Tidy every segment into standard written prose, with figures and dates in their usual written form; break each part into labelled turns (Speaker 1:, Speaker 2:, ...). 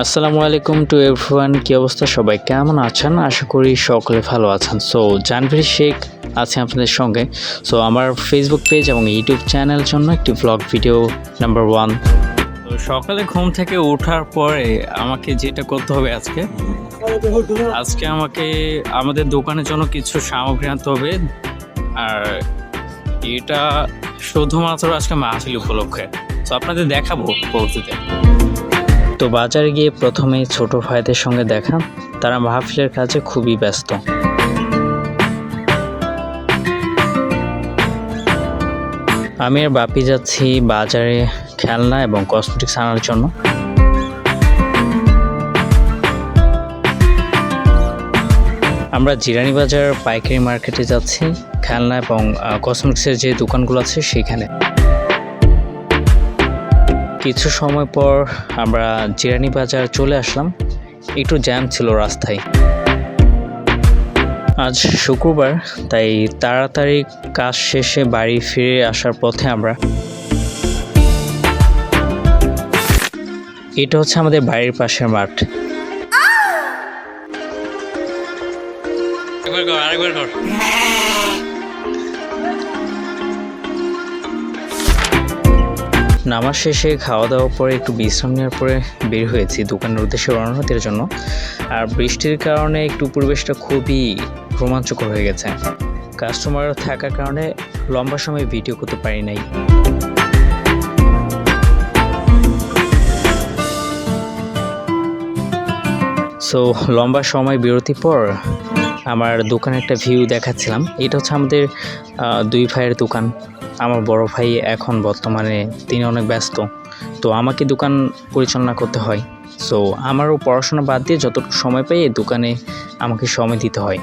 Speaker 1: আসসালামু আলাইকুম to everyone. কি অবস্থা, সবাই কেমন আছেন? আশা করি সকলে ভালো আছেন। সো জানভীর শেখ আছে আপনাদের সঙ্গে। সো আমার ফেসবুক পেজ এবং ইউটিউব চ্যানেল জন্য একটি ব্লগ ভিডিও নাম্বার 1। তো সকালে ঘুম থেকে ওঠার পরে আমাকে যেটা করতে হবে আজকে আমাকে আমাদের দোকানের জন্য কিছু সামগ্রী আনতে হবে। আর এটা শুধুমাত্র আজকে মাহফিল উপলক্ষে। তো আপনাদের দেখাবো পরবর্তীতে। তো বাজারে গিয়ে প্রথমে ছোট ভাইদের সঙ্গে দেখা, তারা মাহফিলের কাজে খুবই ব্যস্ত। আমি আর বাপি যাচ্ছি বাজারে খেলনা এবং কসমেটিক্স আনার জন্য। আমরা জিরানি বাজার পাইকারি মার্কেটে যাচ্ছি খেলনা এবং কসমেটিক্সের যে দোকানগুলো আছে সেখানে। কিছু সময় পর আমরা জিরানি বাজার চলে আসলাম। একটু জ্যাম ছিল রাস্তায়। আজ শুক্রবার, তাই তাড়াতাড়ি কাজ শেষে বাড়ি ফিরে আসার পথে এটা হচ্ছে আমাদের বাড়ির পাশের মাঠ। নামাজ শেষে খাওয়া দাওয়ার পরে একটু বিশ্রাম নেওয়ার পরে বের হয়েছি দোকানের উদ্দেশ্যে রওনা হতে জন্য। আর বৃষ্টির কারণে একটু পরিবেশটা খুবই রোমাঞ্চকর হয়ে গেছে। কাস্টমার থাকার কারণে লম্বা সময় ভিডিও করতে পারি নাই। সো লম্বা সময় বিরতির পর আমার দোকানে একটা ভিউ দেখাচ্ছিলাম। এটা হচ্ছে আমাদের দুই ভাইয়ের দোকান। আমার বড় ভাই এখন বর্তমানে তিনি অনেক ব্যস্ত, তো আমাকে দোকান পরিচালনা করতে হয়। সো আমারও পড়াশোনা বাদ দিয়ে যতটুকু সময় পাই এই দোকানে আমাকে সময় দিতে হয়।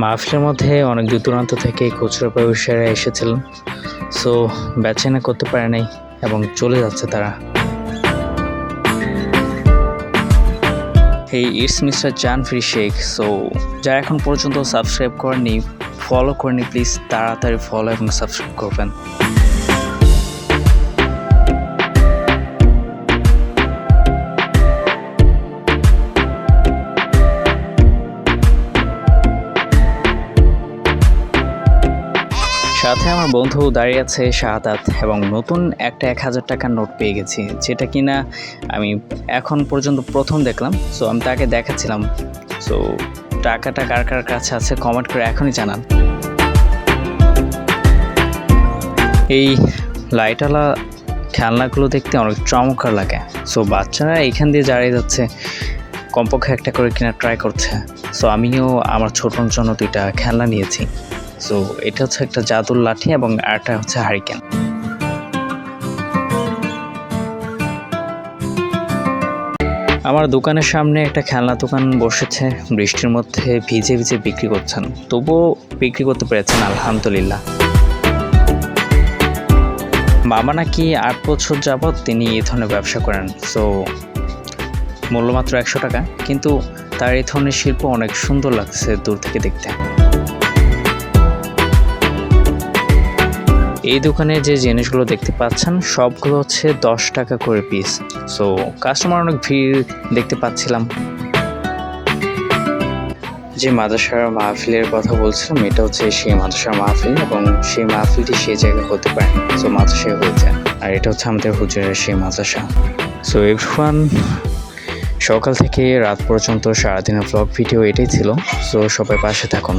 Speaker 1: মাহফিলের মধ্যে অনেক দূর দূরান্ত থেকে খুচরা ব্যবসায়ীরা এসেছিলেন। সো বেচাকেনা করতে পারে নাই এবং চলে যাচ্ছে তারা। এই ইটস মিস্টার জানভীর শেখ। সো যারা এখন পর্যন্ত সাবস্ক্রাইব করেনি, ফলো করেনি, প্লিজ তাড়াতাড়ি ফলো এবং সাবস্ক্রাইব করবেন। সাথে আমার বন্ধু দাঁড়িয়ে আছে শাহাদাত, এবং নতুন একটা 1000 টাকার নোট পেয়ে গেছি, যেটা কিনা আমি এখন পর্যন্ত প্রথম দেখলাম। সো আমি তাকে দেখাচ্ছিলাম। সো টাকাটা কার কার কাছে আছে কমেন্ট করে এখনই জানান। এই লাইটওয়ালা খেলনাগুলো দেখতে অনেক চমৎকার লাগে। সো বাচ্চারা এখান দিয়ে দাঁড়িয়ে যাচ্ছে, কমপক্ষে একটা করে কিনা ট্রাই করছে। সো আমিও আমার ছোটোর জন্য 2টা খেলনা নিয়েছি। সো এটা হচ্ছে একটা জাদুর লাঠি এবং আরেকটা হচ্ছে হারিকেন। আমার দোকানের সামনে একটা খেলনা দোকান বসেছে। বৃষ্টির মধ্যে ভিজে ভিজে বিক্রি করছেন, তবুও বিক্রি করতে পেরেছেন আলহামদুলিল্লাহ। মামা নাকি 8 বছর যাবৎ তিনি এই ধরনের ব্যবসা করেন। সো মূল্য মাত্র 100 টাকা, কিন্তু তার এই ধরনের শিল্প অনেক সুন্দর লাগছে দূর থেকে দেখতে। এই দোকানে যে জিনিসগুলো দেখতে পাচ্ছেন সবগুলো হচ্ছে 10 টাকা করে পিস। সো কাস্টমার অনেক ভিড় দেখতে পাচ্ছিলাম। যে মাদ্রাসার মাহফিলের কথা বলছিলাম, এটা হচ্ছে সেই মাদ্রাসার মাহফিল, এবং সেই মাহফিলটি সেই জায়গায় হতে পারে। সো মাদ্রাসায় হয়েছে, আর এটা হচ্ছে আমাদের হুজুরের সেই মাদ্রাসা। সো এভরিওয়ান, সকাল থেকে রাত পর্যন্ত সারাদিনের ব্লগ ভিডিও এটাই ছিল। সো সবাই পাশে থাকুন।